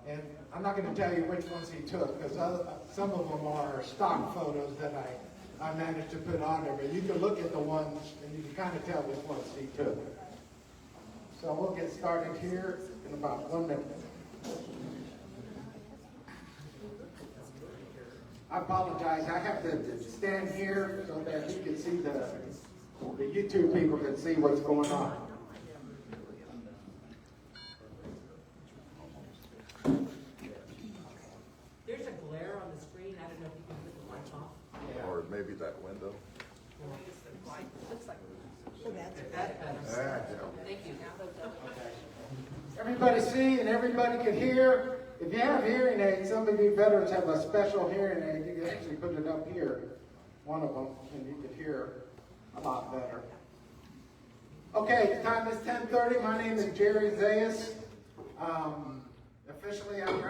And I'm not going to tell you which ones he took, because some of them are stock photos that I managed to put on there. But you can look at the ones, and you can kind of tell which ones he took. So we'll get started here in about 1 minute. I apologize. I have to stand here so that you can see the YouTube people can see what's going on. There's a glare on the screen. I don't know if you can put the lights off. Yeah. Or maybe that window. Looks like. Thank you. Everybody see and everybody can hear. If you have hearing aids, some of you veterans have a special hearing aid. You can actually put it up here, one of them, and you can hear a lot better. Okay, the time is 10:30. My name is Jerry Zayas. Officially, I'm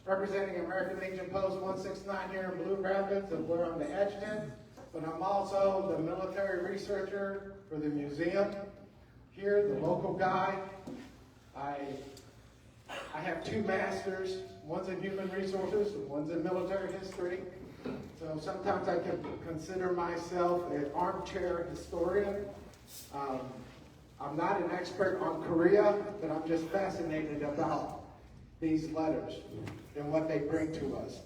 representing American Legion Post 169 here in Blue Rapids, of where I'm the adjutant. But I'm also the military researcher for the museum here, the local guy. I have 2 masters. One's in human resources, and one's in military history. So sometimes I can consider myself an armchair historian. I'm not an expert on Korea, but I'm just fascinated about these letters and what they bring to us.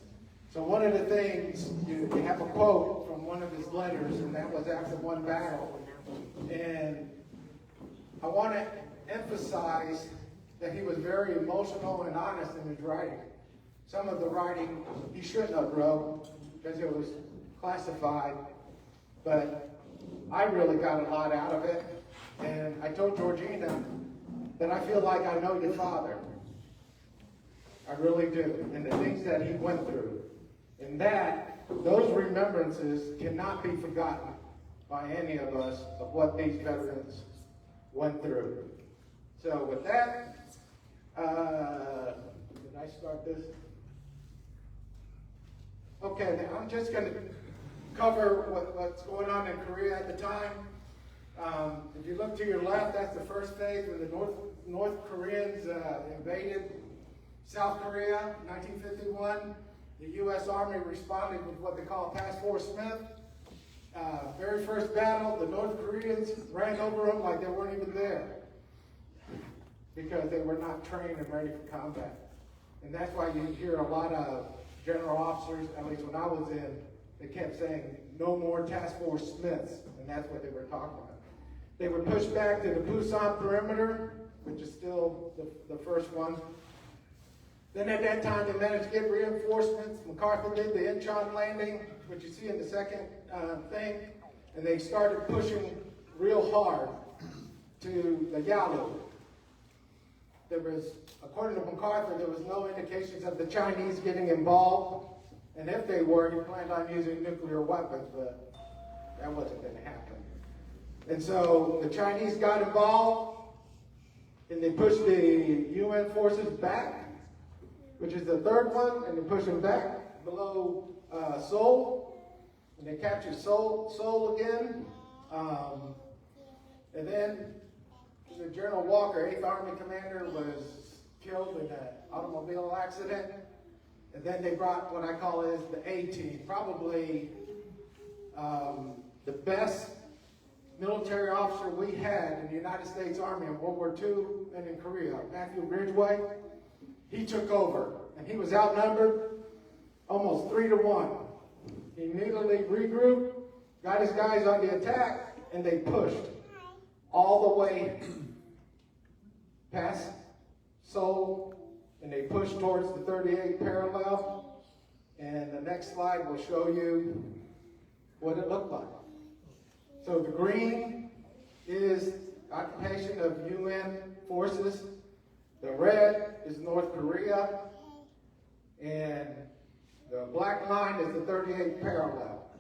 So one of the things, you have a quote from one of his letters, and that was after one battle. And I want to emphasize that he was very emotional and honest in his writing. Some of the writing he shouldn't have wrote because it was classified, but I really got a lot out of it. And I told Georgina that I feel like I know your father. I really do. And the things that he went through. And those remembrances cannot be forgotten by any of us of what these veterans went through. So with that, did I start this? Okay, I'm just going to cover what's going on in Korea at the time. If you look to your left, that's the first phase when the North Koreans invaded South Korea in 1951. The U.S. Army responded with what they call Task Force Smith. Very first battle, the North Koreans ran over them like they weren't even there because they were not trained and ready for combat. And that's why you hear a lot of general officers, at least when I was in, they kept saying, no more Task Force Smiths, and that's what they were talking about. They were pushed back to the Busan perimeter, which is still the first one. Then at that time, they managed to get reinforcements. MacArthur did the Incheon landing, which you see in the second thing, and they started pushing real hard to the Yalu. There was, according to MacArthur, there was no indications of the Chinese getting involved, and if they were, he planned on using nuclear weapons, but that wasn't going to happen. And so the Chinese got involved, and they pushed the UN forces back, which is the third one, and they pushed them back below Seoul, and they captured Seoul again. And then General Walker, 8th Army commander, was killed in an automobile accident. And then they brought what I call is the A-team, probably the best military officer we had in the United States Army in World War II and in Korea, Matthew Ridgway. He took over, and he was outnumbered almost 3-1. He immediately regrouped, got his guys on the attack, and they pushed all the way past Seoul, and they pushed towards the 38th parallel. And the next slide will show you what it looked like. So the green is occupation of UN forces. The red is North Korea, and the black line is the 38th parallel.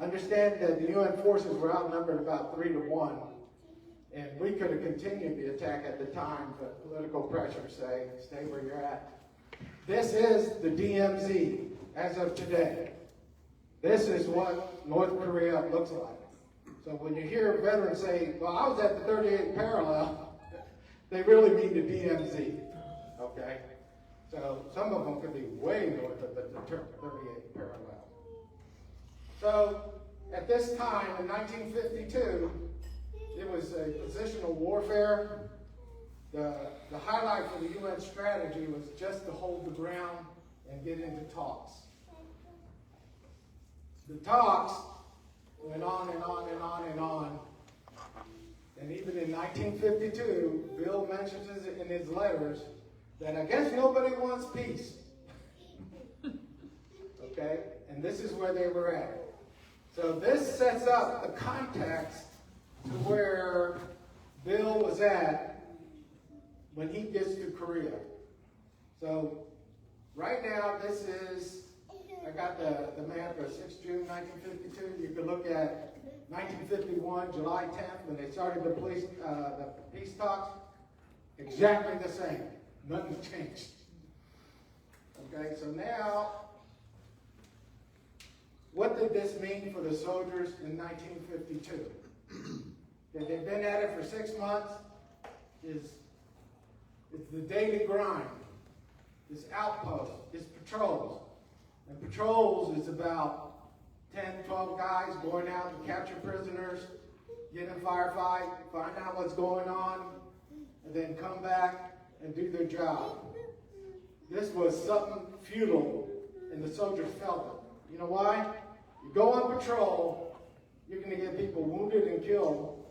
Understand that the UN forces were outnumbered about 3-1, and we could have continued the attack at the time, but political pressure say, stay where you're at. This is the DMZ as of today. This is what North Korea looks like. So when you hear veterans say, well, I was at the 38th parallel, they really mean the DMZ, okay? So some of them could be way north of the 38th parallel. So at this time in 1952, it was a positional warfare. The highlight for the UN strategy was just to hold the ground and get into talks. The talks went on and on and on and on. And even in 1952, Bill mentions it in his letters that I guess nobody wants peace. Okay? And this is where they were at. So this sets up the context to where Bill was at when he gets to Korea. So right now, this is, I got the map of 6 June 1952. You can look at 1951, July 10th, when they started the peace talks. Exactly the same. Nothing's changed. Okay, so now, what did this mean for the soldiers in 1952? That they've been at it for 6 months is it's the daily grind, this outpost, this patrols. And patrols is about 10, 12 guys going out to capture prisoners, get in a firefight, find out what's going on, and then come back and do their job. This was something futile, and the soldiers felt it. You know why? You go on patrol, you're going to get people wounded and killed,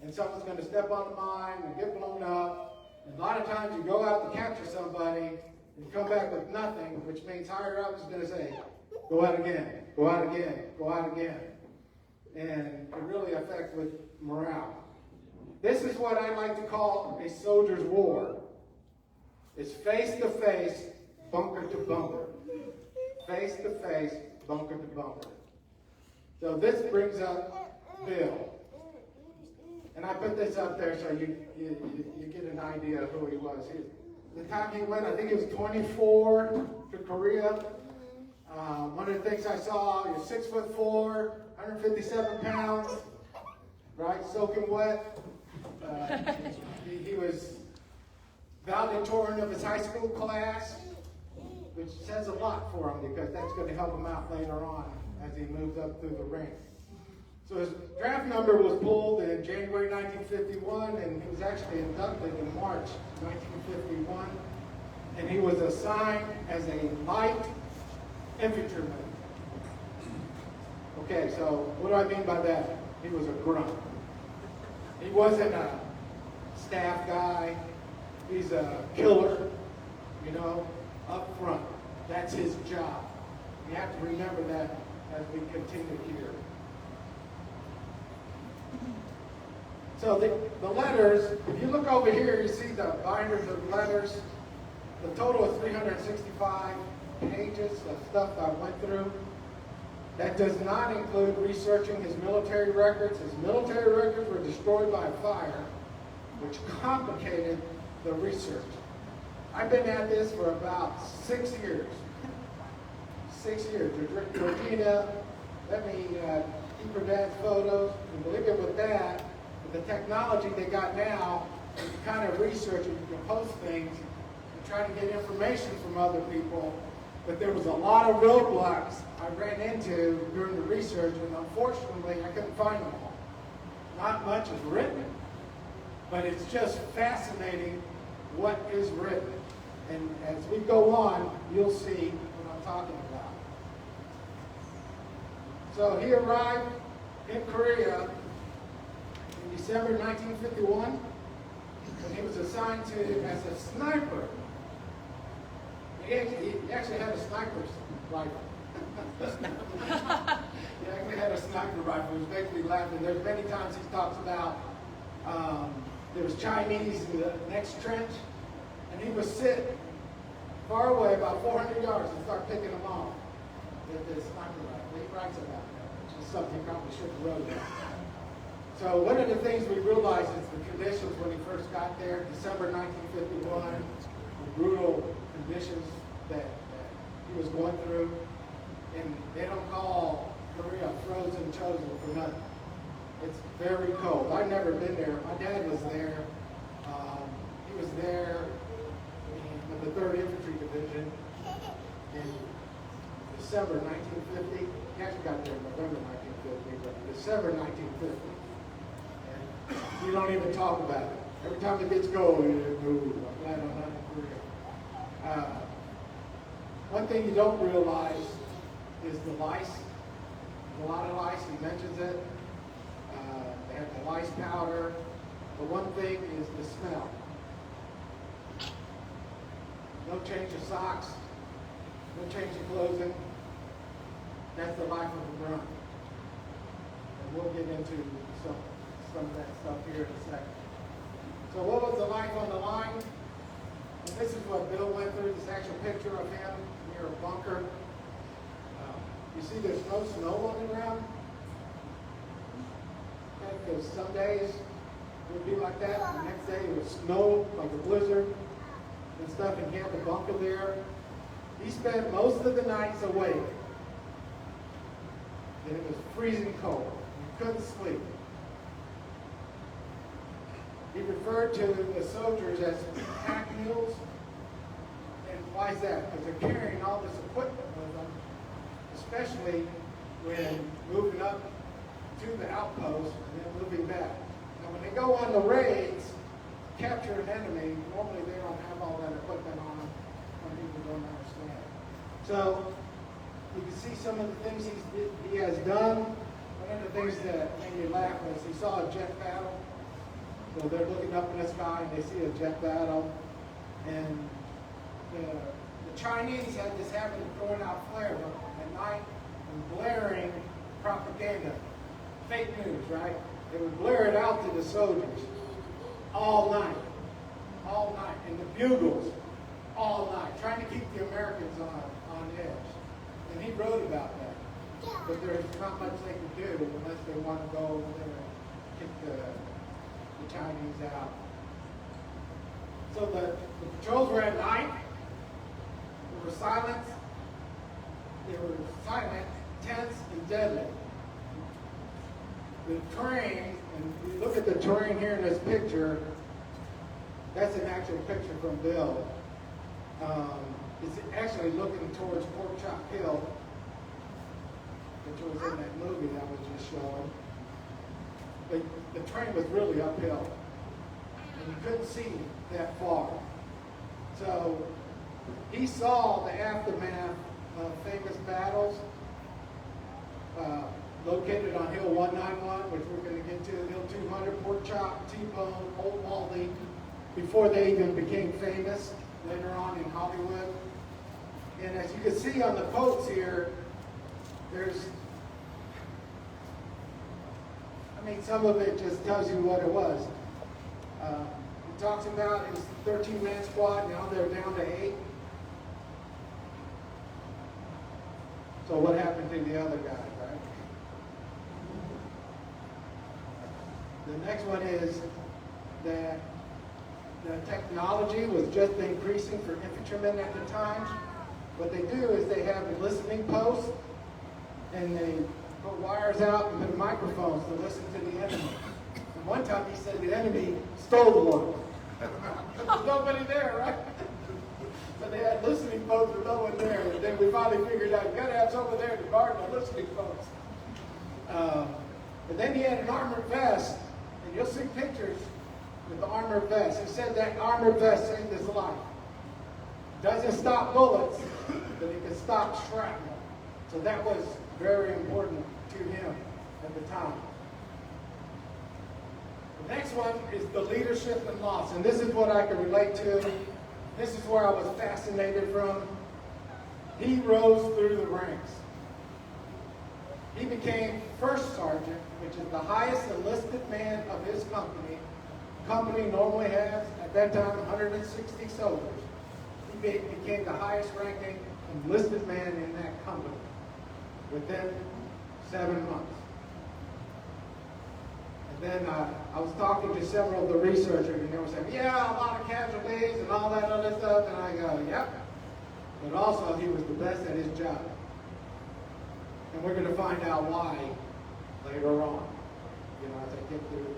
and someone's going to step on the mine and get blown up. And a lot of times you go out to capture somebody and come back with nothing, which means higher up is going to say, go out again, go out again, go out again. And it really affects with morale. This is what I like to call a soldier's war. It's face to face, bunker to bunker. Face to face, bunker to bunker. So this brings up Bill. And I put this up there so you get an idea of who he was. The time he went, I think he was 24 to Korea. One of the things I saw, he was 6'4", 157 pounds, right, soaking wet. He was valedictorian of his high school class, which says a lot for him because that's going to help him out later on as he moves up through the ranks. So his draft number was pulled in January 1951, and he was actually inducted in March 1951. And he was assigned as a light infantryman. Okay, so what do I mean by that? He was a grunt. He wasn't a staff guy. He's a killer, you know, up front. That's his job. You have to remember that as we continue here. So the letters, if you look over here, you see the binders of letters. The total is 365 pages of stuff I went through. That does not include researching his military records. His military records were destroyed by fire, which complicated the research. I've been at this for about 6 years. 6 years. Georgina let me keep her dad's photos, and believe it with that, with the technology they got now, you can kind of research and you can post things and try to get information from other people. But there was a lot of roadblocks I ran into during the research, and unfortunately I couldn't find them all. Not much is written, but it's just fascinating what is written. And as we go on, you'll see what I'm talking about. So he arrived in Korea in December 1951, and he was assigned to as a sniper. He actually had a sniper's rifle. He actually had a sniper rifle. He was basically laughing. There's many times he talks about there was Chinese in the next trench, and he would sit far away, about 400 yards, and start picking them off with his sniper rifle. He writes about that, which is something he probably should have wrote about. So one of the things we realized is the conditions when he first got there, December 1951, the brutal conditions that he was going through. And they don't call Korea frozen chosen for nothing. It's very cold. I've never been there. My dad was there. He was there with the 3rd Infantry Division in December 1950. He actually got there in November 1950, but December 1950. And you don't even talk about it. Every time the kids go, you move. I'm glad I'm not in Korea. One thing you don't realize is the lice. There's a lot of lice. He mentions it. They have the lice powder. But one thing is the smell. No change of socks. No change of clothing. That's the life of a grunt. And we'll get into some of that stuff here in a second. So what was the life on the line? And this is what Bill went through, this actual picture of him near a bunker. You see there's no snow on the ground? Okay, because some days it would be like that, and the next day it would snow like a blizzard and stuff, and he had the bunker there. He spent most of the nights awake, and it was freezing cold. He couldn't sleep. He referred to the soldiers as pack mules. And why is that? Because they're carrying all this equipment with them, especially when moving up to the outpost and then moving back. Now, when they go on the raids, capture an enemy, normally they don't have all that equipment on them. Some people don't understand. So, you can see some of the things he has done. One of the things that made me laugh was he saw a jet battle. So they're looking up in the sky and they see a jet battle. And the Chinese had this habit of throwing out flares at night and blaring propaganda. Fake news, right? They would blare it out to the soldiers all night. All night. And the bugles all night. Trying to keep the Americans on edge. And he wrote about that. But there's not much they can do unless they want to go over there and kick the Chinese out. So the patrols were at night. They were silent. They were silent, tense, and deadly. The terrain, and you look at the terrain here in this picture, that's an actual picture from Bill. It's actually looking towards Pork Chop Hill, which was in that movie that was just showing. The train was really uphill, and you couldn't see that far. So he saw the aftermath of famous battles located on Hill 191, which we're going to get to, Hill 200, Pork Chop, T-Bone, Old Baldy, before they even became famous later on in Hollywood. And as you can see on the quotes here, some of it just tells you what it was. He talks about his 13-man squad, now they're down to 8. So what happened to the other guys, right? The next one is that the technology was just increasing for infantrymen at the time. What they do is they have a listening post, and they put wires out and put microphones to listen to the enemy. And one time he said the enemy stole the one. There's nobody there, right? So they had listening posts with no one there. And then we finally figured out, you got to have someone there to guard the listening posts. But then he had an armored vest, and you'll see pictures with the armored vest. He said that armored vest saved his life. Doesn't stop bullets, but it can stop shrapnel. So that was very important to him at the time. The next one is the leadership and loss. And this is what I can relate to. This is where I was fascinated from. He rose through the ranks. He became first sergeant, which is the highest enlisted man of his company. The company normally has, at that time, 160 soldiers. He became the highest ranking enlisted man in that company within 7 months. And then I was talking to several of the researchers, and they were saying, yeah, a lot of casualties and all that other stuff. And I go, yep. But also, he was the best at his job. And we're going to find out why later on, as I get through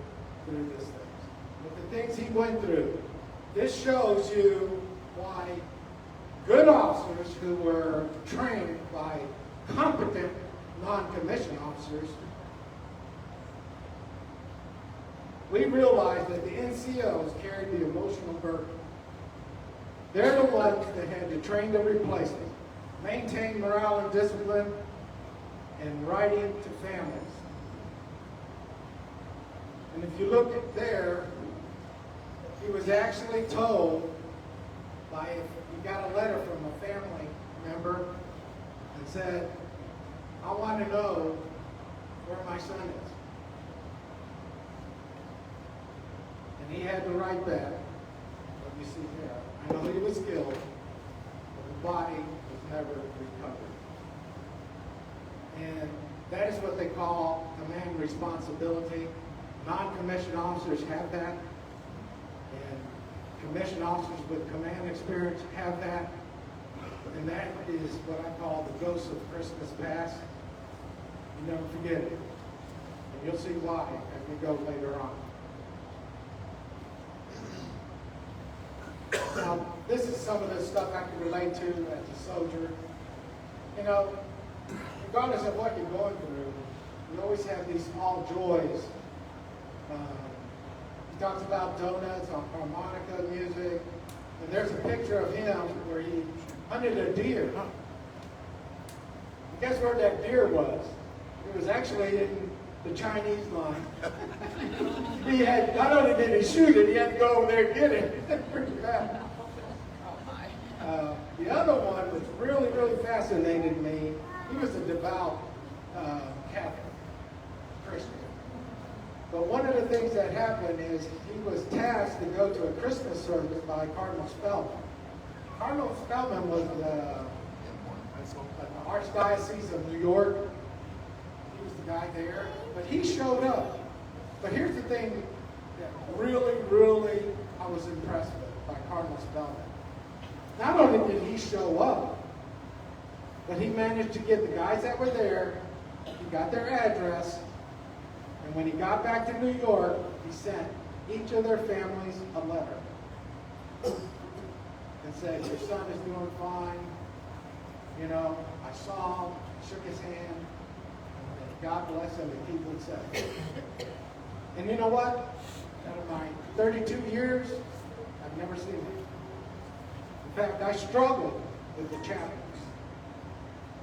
this thing. But the things he went through, this shows you why good officers, we realized that the NCOs carried the emotional burden. They're the ones that had to train the replacement, maintain morale and discipline, and writing to families. And if you look at there, he was actually told by, if he got a letter from a family member and said, I want to know where my son is. And he had to write back what you see there. I know he was killed, but the body was never recovered. And that is what they call command responsibility. Non-commissioned officers have that, and commissioned officers with command experience have that. And that is what I call the ghost of Christmas past. You never forget it. And you'll see why as we go later on. Now, this is some of the stuff I can relate to as a soldier. You know, regardless of what you're going through, you always have these small joys. He talks about donuts, on harmonica music, and there's a picture of him where he hunted a deer. And guess where that deer was? It was actually in the Chinese line. He had, not only did he shoot it, he had to go over there and get it. Pretty bad. The other one was really, really fascinated me. He was a devout Catholic Christian. But one of the things that happened is he was tasked to go to a Christmas service by Cardinal Spellman. Cardinal Spellman was the Archdiocese of New York. He was the guy there. But he showed up. But here's the thing that really, really I was impressed with by Cardinal Spellman. Not only did he show up, but he managed to get the guys that were there, he got their address, and when he got back to New York, he sent each of their families a letter and said, your son is doing fine. You know, I saw him, shook his hand, and God bless him and keep him safe. And you know what? Out of my 32 years, I've never seen it. In fact, I struggled with the chaplains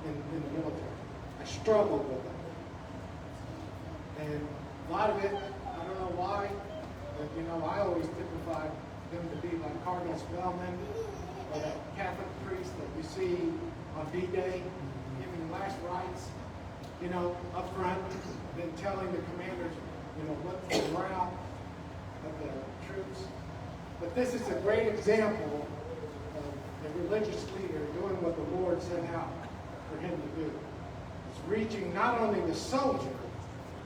in the military. I struggled with them. And a lot of it, I don't know why, but you know, I always typified them to be like Cardinal Spellman or that Catholic priest that you see on D-Day giving last rites, you know, up front, then telling the commanders, you know, what's the morale of the troops. But this is a great example of a religious leader doing what the Lord sent out for him to do. It's reaching not only the soldier,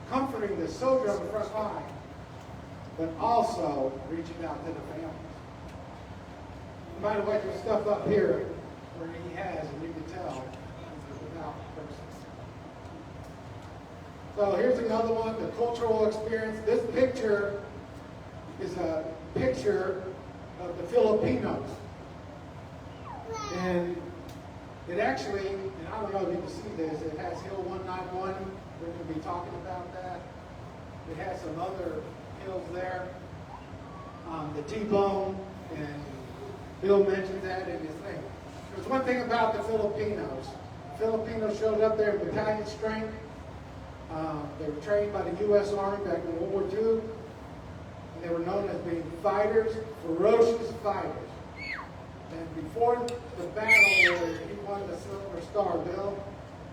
comforting the soldier on the front line, but also reaching out to the families. By the way, there's stuff up here where he has, and you can tell he's a devout person. So here's another one, the cultural experience. This picture is a picture of the Filipinos. And it actually, and I don't know if you can see this, it has Hill 191. We're going to be talking about that. It has some other hills there. The T-bone, and Bill mentioned that in his thing. There's one thing about the Filipinos. The Filipinos showed up there in battalion strength. They were trained by the U.S. Army back in World War II. And they were known as being fighters, ferocious fighters. And before the battle where he won the Silver Star, Bill,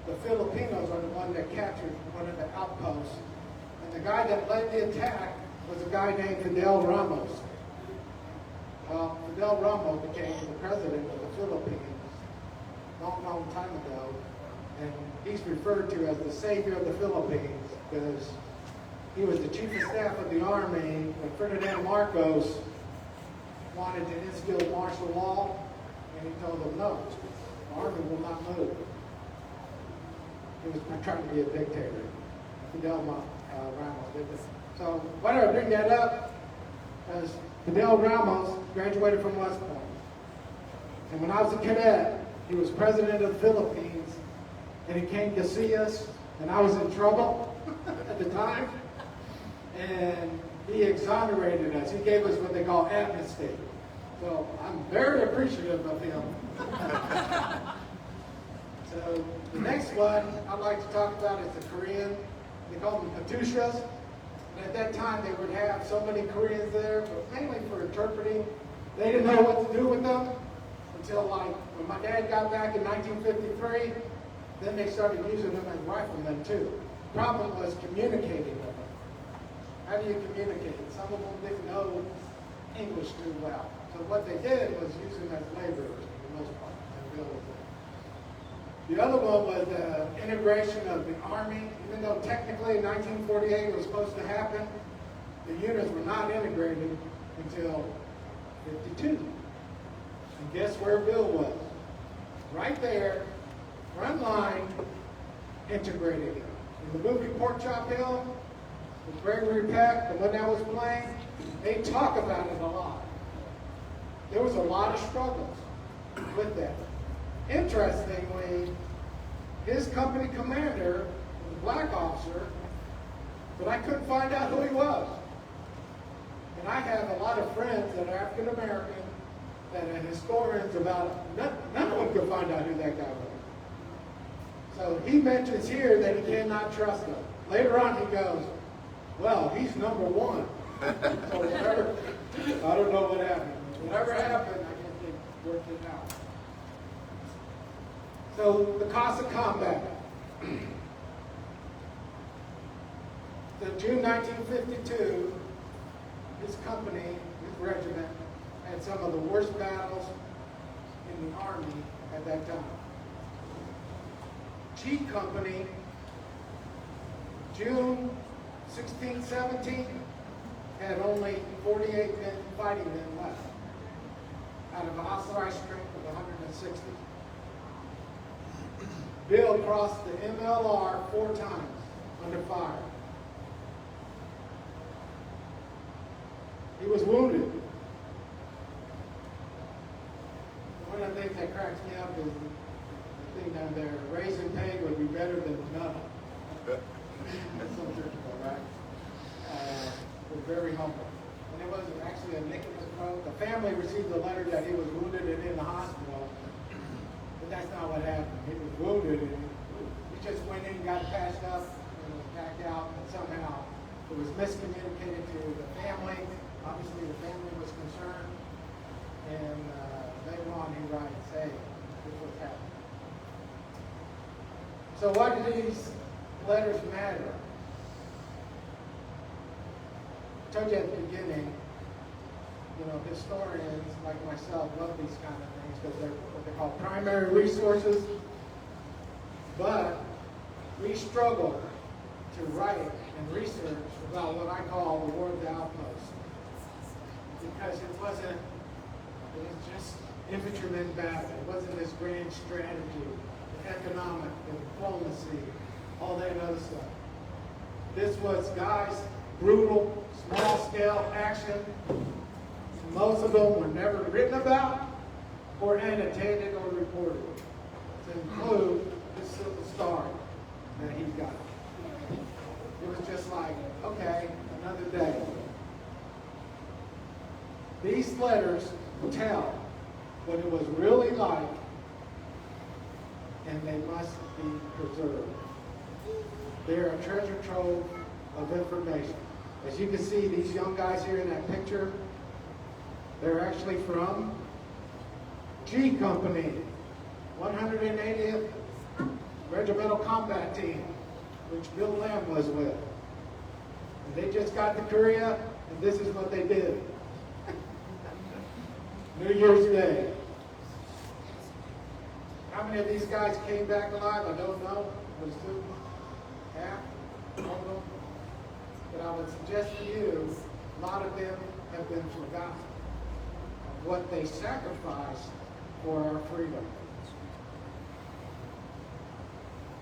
the Filipinos are the one that captured one of the outposts. And the guy that led the attack was a guy named Fidel Ramos. Well, Fidel Ramos became the president of the Philippines a long, long time ago. And he's referred to as the savior of the Philippines because he was the chief of staff of the army when Ferdinand Marcos wanted to instill martial law, and he told them, no, the army will not move. He was trying to be a dictator. Fidel Ramos did this. So why do I bring that up? Because Fidel Ramos graduated from West Point. And when I was a cadet, he was president of the Philippines, and he came to see us and I was in trouble at the time, and he exonerated us. He gave us what they call amnesty. So I'm very appreciative of him. So the next one I'd like to talk about is the Korean. They call them Katyushas. And at that time, they would have so many Koreans there, but mainly for interpreting. They didn't know what to do with them until, like, when my dad got back in 1953, then they started using them as riflemen, too. The problem was communicating with them. How do you communicate? Some of them didn't know English too well. So what they did was use them as laborers, for the most part. The other one was integration of the Army. Even though technically in 1948 it was supposed to happen, the units were not integrated until 52. And guess where Bill was? Right there, front line, integrating it. In the movie Pork Chop Hill, with Gregory Peck, the one that was playing, they talk about it a lot. There was a lot of struggles with that. Interestingly, his company commander was a black officer, but I couldn't find out who he was. And I have a lot of friends that are African American that are historians about it. None of them could find out who that guy was. So he mentions here that he cannot trust him. Later on he goes, well, he's number one. So whatever, I don't know what happened. Whatever happened, I guess they worked it out. So the cost of combat. So June 1952, his company, his regiment, had some of the worst battles in the Army at that time. G Company, June 16, 17, had only 48 men, fighting men left, out of an authorized strength of 160. Bill crossed the MLR 4 times under fire. He was wounded. One of the things that cracks me up is the thing down there, raising pay would be better than none. That's so true, right? We're very humble. And it wasn't actually a nick in the throat. The family received a letter that he was wounded and in the hospital. But that's not what happened. He was wounded and he just went in, got patched up, and was back out, and somehow it was miscommunicated to the family. Obviously the family was concerned. And later on he writes, hey, this was happening. So why do these letters matter? I told you at the beginning, you know, historians like myself love these kind of things because they're what they call primary resources. But we struggle to write and research about what I call the War of the Outpost. Because it was just infantrymen battle. It wasn't this grand strategy, the economic, the diplomacy, all that other stuff. This was guys, brutal, small-scale action. Most of them were never written about or annotated or reported, to include the Silver Star that he got. It was just like, okay, another day. These letters tell what it was really like, and they must be preserved. They're a treasure trove of information. As you can see, these young guys here in that picture, they're actually from G Company, 180th Regimental Combat Team, which Bill Lamb was with. And they just got to Korea, and this is what they did. New Year's Day. How many of these guys came back alive? I don't know. Was two, half, all of them. But I would suggest to you, a lot of them have been forgotten of what they sacrificed for our freedom.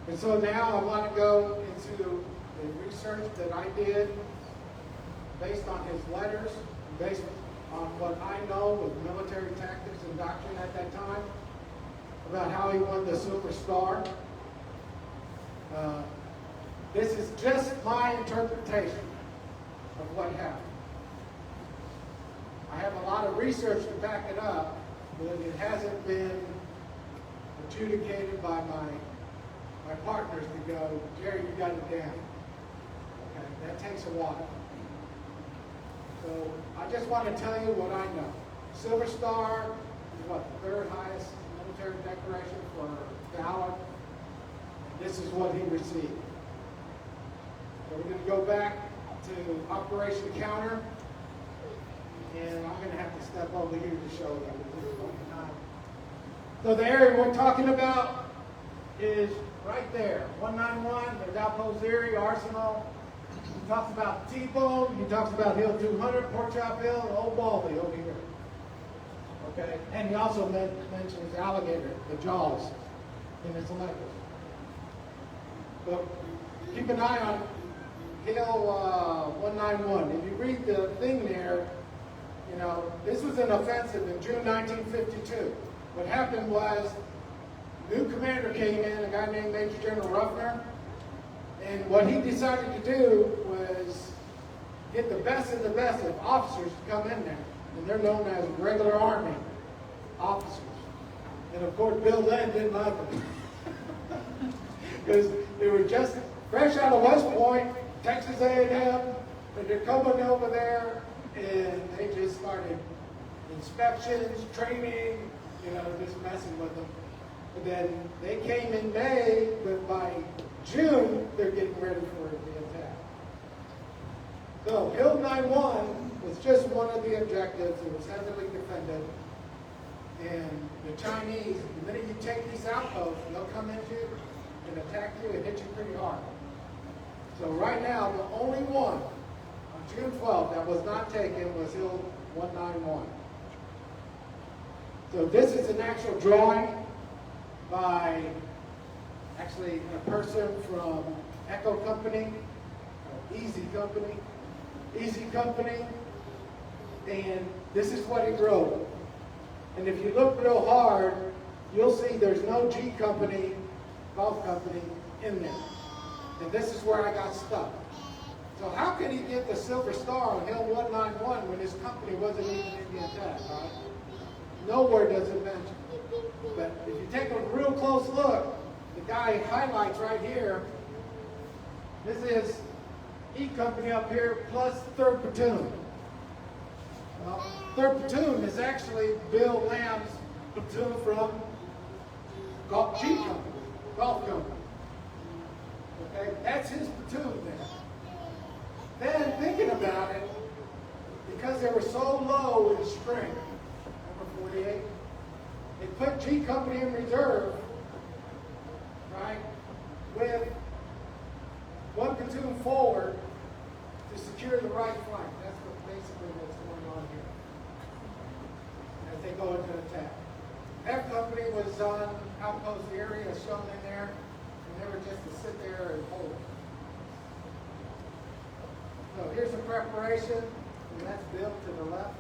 And so now I want to go into the research that I did based on his letters, based on what I know with military tactics and doctrine at that time, about how he won the Silver Star. This is just my interpretation of what happened. I have a lot of research to back it up, but it hasn't been adjudicated by my partners to go, Jerry, you got it down. Okay, that takes a while. So I just want to tell you what I know. Silver Star is what, the third highest military decoration for valor. This is what he received. So we're going to go back to Operation Counter, and I'm going to have to step over here to show you at this point in time. So the area we're talking about is right there, 191, there's Outpost Erie, Arsenal. He talks about T-Bone, he talks about Hill 200, Pork Chop Hill, and Old Baldy over here. Okay, and he also mentions alligator, the jaws, in his letters. But keep an eye on Hill 191. If you read the thing there, you know, this was an offensive in June 1952. What happened was, new commander came in, a guy named Major General Ruffner, and what he decided to do was get the best of officers to come in there. And they're known as regular Army officers. And of course, Bill Lynn didn't like them. Because they were just fresh out of West Point, Texas A&M, and they're coming over there, and they just started inspections, training, you know, just messing with them. And then they came in May, but by June, they're getting ready for the attack. So Hill 91 was just one of the objectives. It was heavily defended. And the Chinese, the minute you take these outposts, they'll come into you and attack you and hit you pretty hard. So right now, the only one on June 12th that was not taken was Hill 191. So this is an actual drawing by actually a person from Echo Company, Easy Company, and this is what he wrote. And if you look real hard, you'll see there's no G Company, Golf Company in there. And this is where I got stuck. So how could he get the Silver Star on Hill 191 when his company wasn't even in the attack, right? Nowhere does it mention. But if you take a real close look, the guy highlights right here, this is E Company up here plus 3rd Platoon. Well, 3rd Platoon is actually Bill Lamb's platoon from G Company, Golf Company. Okay, that's his platoon there. Then thinking about it, because they were so low in strength, number 48, they put G Company in reserve, right, with one platoon forward to secure the right flank. That's basically what's going on here as they go into attack. F Company was on Outpost Erie, as shown in there, and they were just to sit there and hold it. So here's the preparation, and that's built to the left.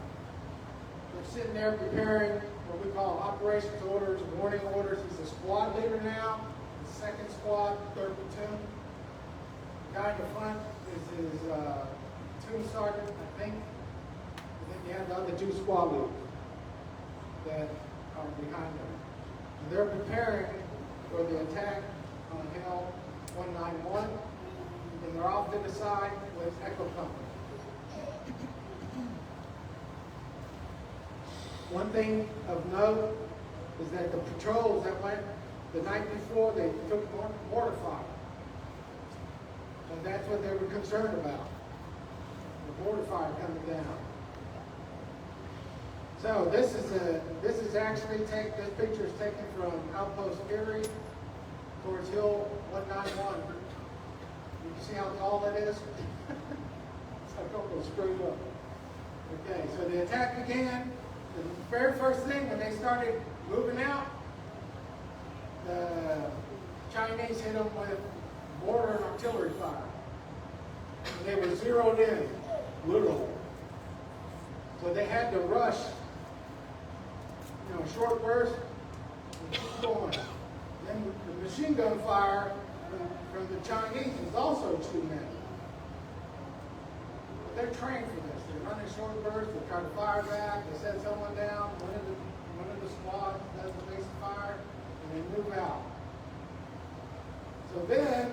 They're sitting there preparing what we call operations orders, warning orders. He's a squad leader now, the 2nd Squad, 3rd Platoon. The guy in the front is his platoon sergeant, I think. And then you have the other 2 squad leaders that are behind them. And they're preparing for the attack on Hill 191. And they're off to the side with Echo Company. One thing of note is that the patrols that went the night before, they took mortar fire. And that's what they were concerned about, the mortar fire coming down. So this is actually this picture is taken from Outpost Erie towards Hill 191. You can see how tall that is? It's like almost straight up. Okay, so the attack began. The very first thing, when they started moving out, the Chinese hit them with mortar and artillery fire. And they were zeroed in, literally. So they had to rush, short burst, and keep going. Then the machine gun fire from the Chinese is also 2 men. But they're trained for this. They're running short bursts, they try to fire back, they set someone down, one of the squad does the basic fire, and they move out. So then,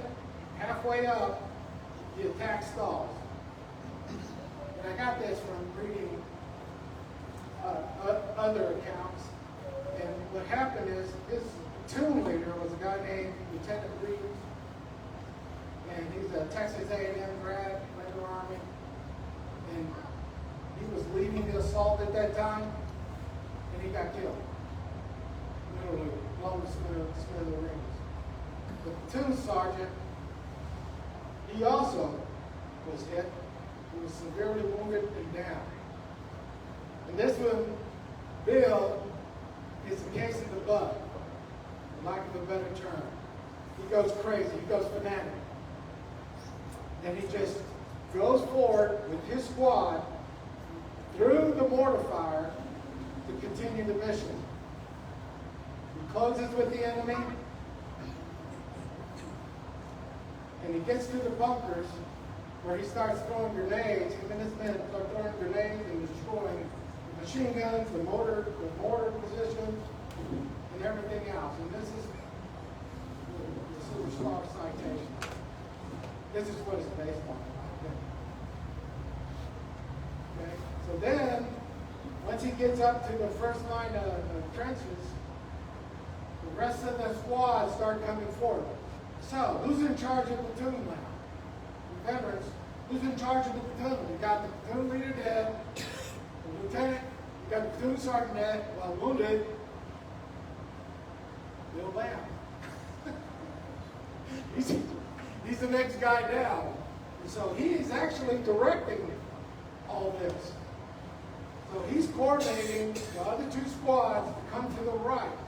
halfway up, the attack stalls. And I got this from reading other accounts. And what happened is, his platoon leader was a guy named Lieutenant Reeves. And he's a Texas A&M grad, regular Army. And he was leading the assault at that time, and he got killed. Literally blown to smithereens. The platoon sergeant, he also was hit. He was severely wounded and down. And this one, Bill, is a case of the bug, for lack of a better term. He goes crazy, he goes fanatic. And he just goes forward with his squad through the mortar fire to continue the mission. He closes with the enemy, and he gets to the bunkers where he starts throwing grenades. Him and his men start throwing grenades and destroying the machine guns, the mortar position, and everything else. And this is the Silver Star citation. This is what it's based on. Okay? So then, once he gets up to the first line of trenches, the rest of the squad start coming forward. So, who's in charge of the platoon now? The veterans, who's in charge of the platoon? You got the platoon leader dead, the lieutenant, you got the platoon sergeant dead, well wounded, Bill Lamb. He's the next guy down. And so he is actually directing all this. So he's coordinating the other 2 squads to come to the right.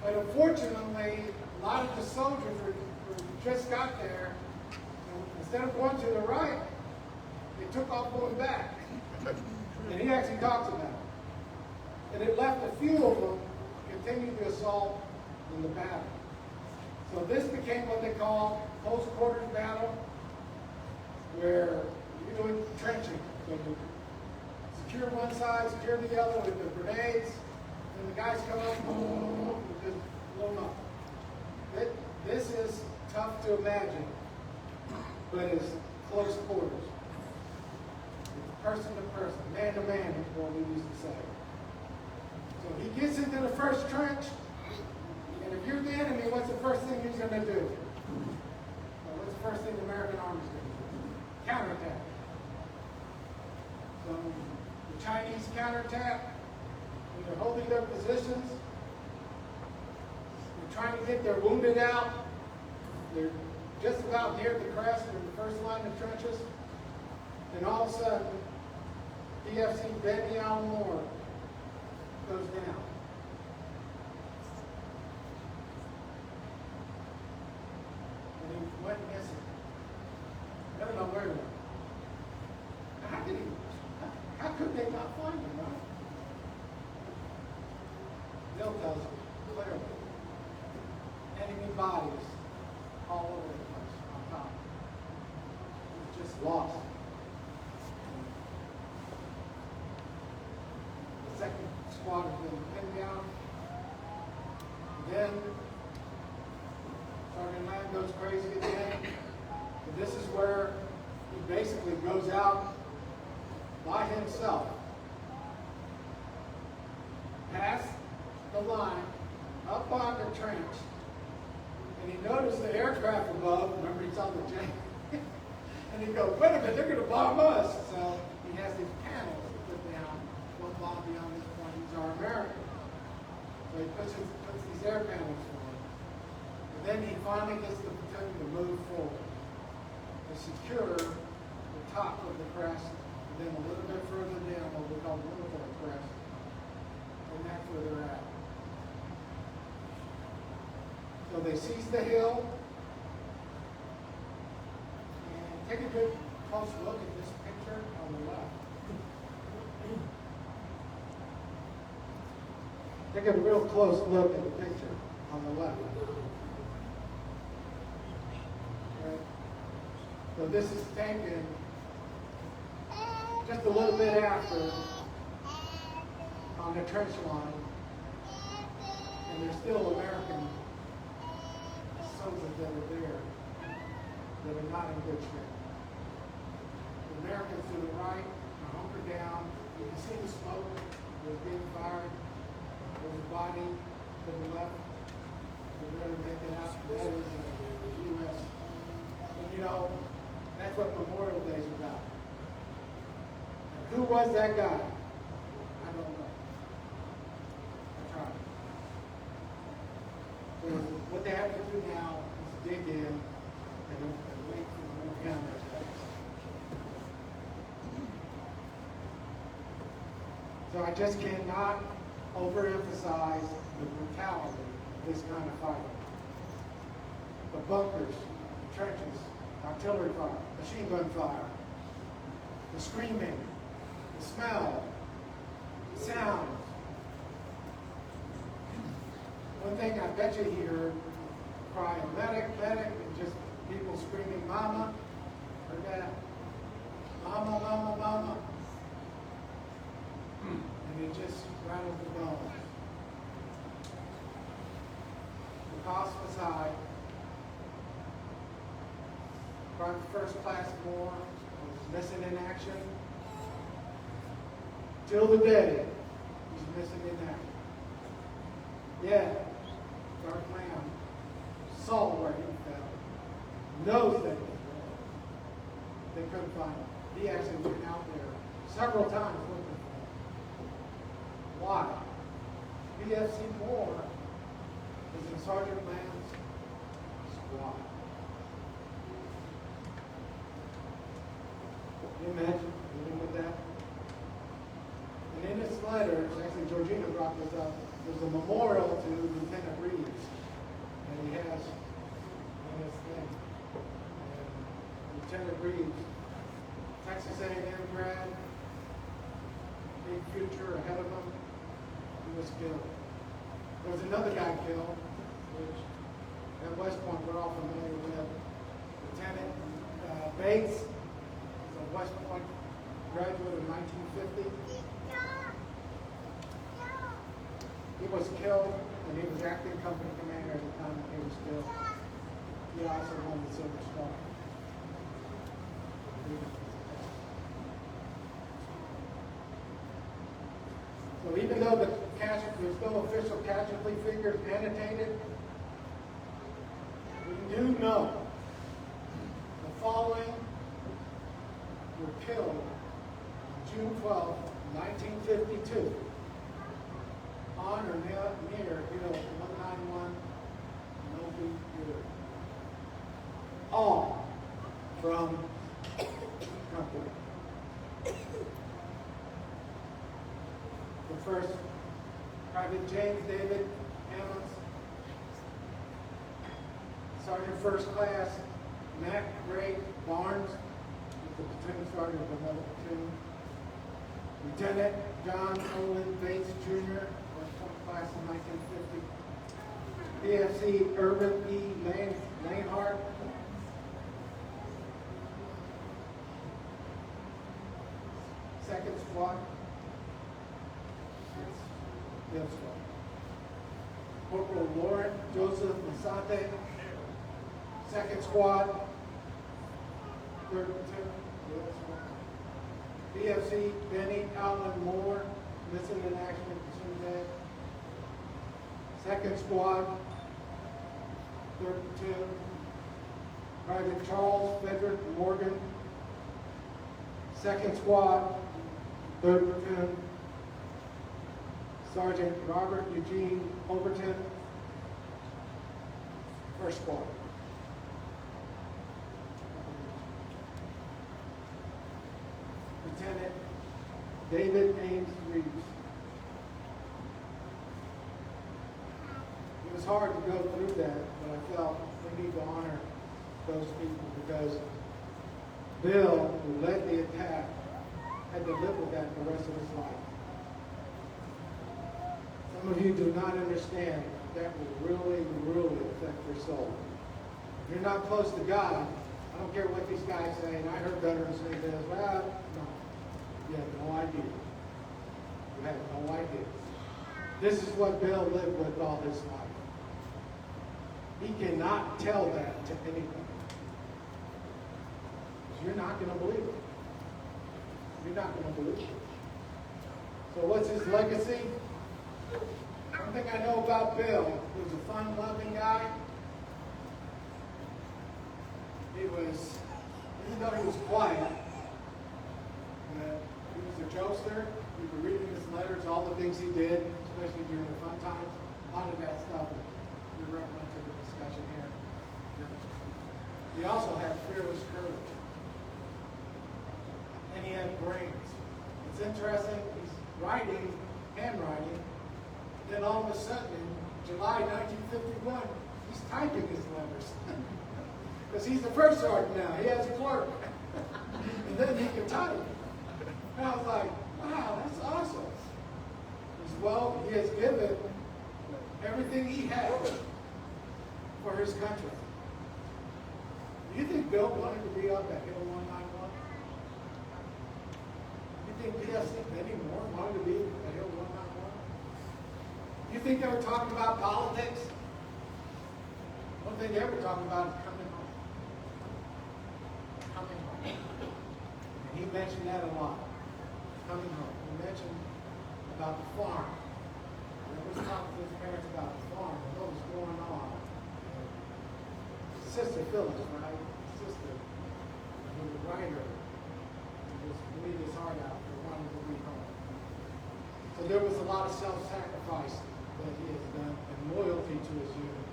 But unfortunately, a lot of the soldiers who just got there, instead of going to the right, they took off going back. And he actually talks about it. And it left a few of them to continue the assault in the battle. So this became what they call close quarters battle, where you're doing trenching. So you secure one side, secure the other with the grenades, and the guys come up and just blow them up. This is tough to imagine, but it's close quarters. It's person to person, man to man is what we used to say. So he gets into the first trench, and if you're the enemy, what's the first thing he's going to do? Well, what's the first thing the American Army's going to do? Counterattack. So the Chinese counterattack, when they're holding their positions, they're trying to get their wounded out. They're just about near the crest, they're in the first line of trenches, and all of a sudden, PFC Benny Allen Moore goes down. And he went missing. I don't know where he went. How could they not find him, right? Bill tells you clearly. Enemy bodies all over the place on top. He was just lost. The second squad has been pinned down. Then Sergeant Lamb goes crazy again. And this is where he basically goes out by himself, past the line, up on the trench, and he noticed the aircraft above. Remember, he saw the jet, and he goes, "Wait a minute, they're going to bomb us!" So he has these panels to put down. One bomb beyond this point, these are American. So he puts these air panels forward, and then he finally gets the platoon to move forward to secure the top of the crest. And then a little bit further down, what we call the military crest, and that's where they're at. So they seize the hill, and take a good close look at this picture on the left. Take a real close look at the picture on the left. So this is taken just a little bit after on the trench line, and there's still American soldiers that are there that are not in good shape. The Americans to the right are hunkered down. You can see the smoke that was being fired. There's a body to the left. We're going to make it out. That is the U.S. And you know, that's what Memorial Day is about. And who was that guy? I don't know. I tried. So what they have to do now is dig in and wait for the more cameras. So I just cannot overemphasize the brutality of this kind of fighting. The bunkers, the trenches, artillery fire, machine gun fire, the screaming, the smell, the sounds. One thing I bet you hear, crying, medic, medic, and just people screaming, mama, or dad, mama, mama, mama. And it just rattles the bones. The cost was high. Private First Class Moore was missing in action. Till the day, he's missing in action. Yeah, Sergeant Lamb saw where he fell, knows that he fell. They couldn't find him. He actually went out there several times looking for him. Why? BFC Moore is in Sergeant Lamb's squad. Can you imagine dealing with that? And in this letter, actually Georgina brought this up, there's a memorial to Lieutenant Reeves. And he has on his thing. And Lieutenant Reeves, Texas A&M grad, big future ahead of him, he was killed. There was another guy killed, which at West Point we're all familiar with. Lieutenant Bates, he's a West Point graduate of 1950. He was killed, and he was acting company commander at the time that he was killed. He also won the Silver Star. So even though there's no official casualty figures annotated, we do know the following were killed on June 12, 1952. On or near Hill 191 Novi River. All from company. The first, Private James David Hammonds, Sergeant First Class Matt Gray Barnes, the platoon sergeant of another platoon. Lieutenant John Olin Bates Jr., class in 1950. BFC Urban E. Lanehart. Second squad. Fifth squad. Corporal Lauren Joseph Masate. Second squad. Third platoon. BFC Benny Allen Moore, missing in action at Tuesday. Second squad, third platoon, Private Charles Frederick Morgan. Second squad, third platoon, Sergeant Robert Eugene Overton. First squad. Lieutenant David Ames Reeves. It was hard to go through that, but I felt we need to honor those people because Bill, who led the attack, had to live with that the rest of his life. Some of you do not understand that will really, really affect your soul. If you're not close to God, I don't care what these guys say, and I heard veterans say this, well, no, you have no idea. You have no idea. This is what Bill lived with all his life. He cannot tell that to anybody. You're not going to believe it. You're not going to believe it. So what's his legacy? One thing I know about Bill, he was a fun-loving guy. He was, even though he was quiet, he was a jokester. We were reading his letters, all the things he did, especially during the fun times. A lot of that stuff we went into the discussion here. He also had fearless courage. And he had brains. It's interesting, he's writing, handwriting, then all of a sudden, in July 1951, he's typing his letters. Because he's the first sergeant now, he has a clerk. And then he can type. And I was like, wow, that's awesome. He has given everything he had for his country. Do you think Bill wanted to be up at Hill 191? Do you think PFC anymore wanted to be at Hill 191? Do you think they were talking about politics? One thing they were talking about is coming home. Coming home. And he mentioned that a lot. Coming home. He mentioned about the farm. He was talking to his parents about the farm and what was going on. Sister Phyllis, right? Sister, who was a writer, just bleed his heart out for wanting to be home. So there was a lot of self-sacrifice that he has done and loyalty to his unit.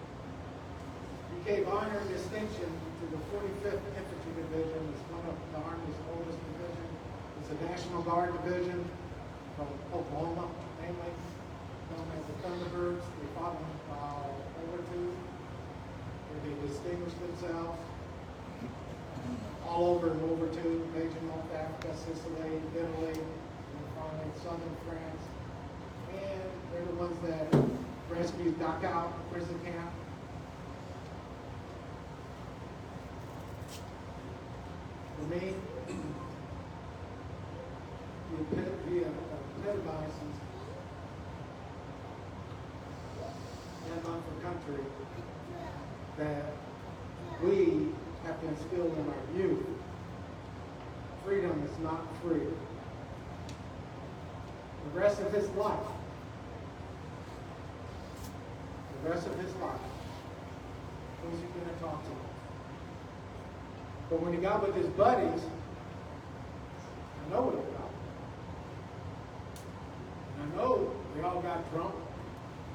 He gave honor and distinction to the 45th Infantry Division. It's one of the Army's oldest division. It's a National Guard division from Oklahoma, mainly, known as the Thunderbirds. They fought in overseas, where they distinguished themselves all over and over to Belgium, North Africa, Sicily, Italy, and finally southern France. And they're the ones that rescued Dachau prison camp. For me, he epitomizes that love for country that we have to instill in our youth. Freedom is not free. The rest of his life, who's he going to talk to? But when he got with his buddies, I know what he got. And I know they all got drunk.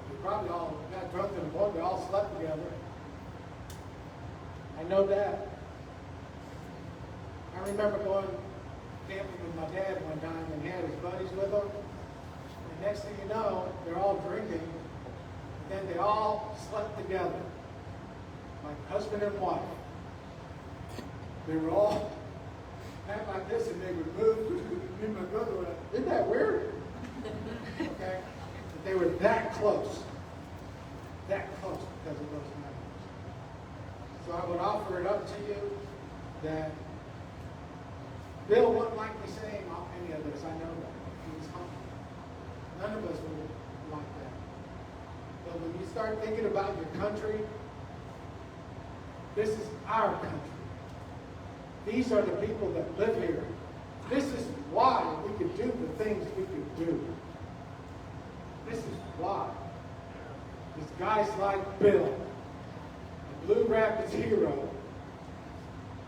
They probably all got drunk in the boat. They all slept together. I know that. I remember going camping with my dad one time and he had his buddies with him. And next thing you know, they're all drinking. And then they all slept together. Like husband and wife. They were all act like this and they would move. Me and my brother were like, isn't that weird? Okay? But they were that close. That close because of those memories. So I would offer it up to you that Bill wouldn't like me saying any of this. I know that. He was humble. None of us would like that. But when you start thinking about your country, this is our country. These are the people that live here. This is why we could do the things we could do. This is why. It's guys like Bill, the Blue Rapids hero,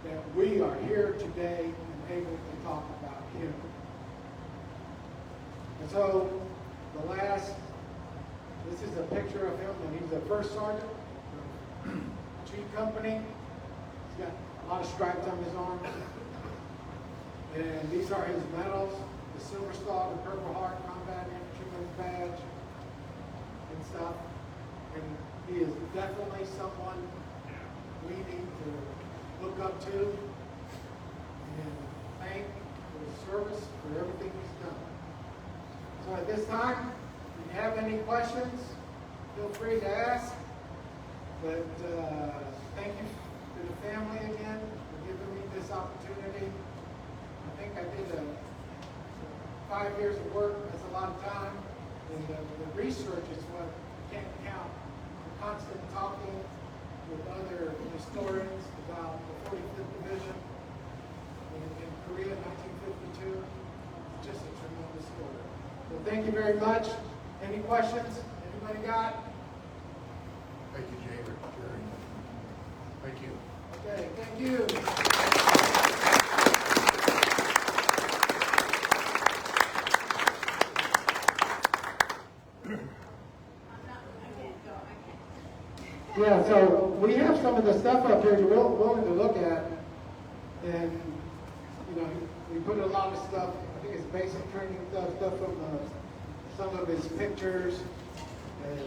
that we are here today and able to talk about him. And so, this is a picture of him when he's a first sergeant, Chief Company. He's got a lot of stripes on his arm. And these are his medals, the Silver Star, the Purple Heart, Combat Infantryman's Badge, and stuff. And he is definitely someone we need to look up to and thank for his service, for everything he's done. So at this time, if you have any questions, feel free to ask. But thank you to the family again for giving me this opportunity. I think I did 5 years of work. That's a lot of time. And the research is what can't count. The constant talking with other historians about the 45th Division in Korea in 1952. It's just a tremendous story. So thank you very much. Any questions? Anybody got? Thank you, Jerry. Thank you. Okay, thank you. Yeah, so we have some of the stuff up here you're willing to look at, and you know, we put a lot of stuff. I think it's basic training stuff from some of his pictures and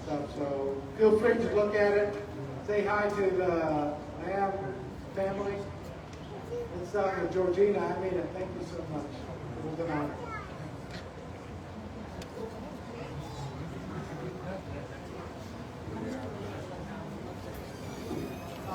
stuff. So feel free to look at it. Say hi to the Lamb family and stuff, and Georgina. I mean, thank you so much.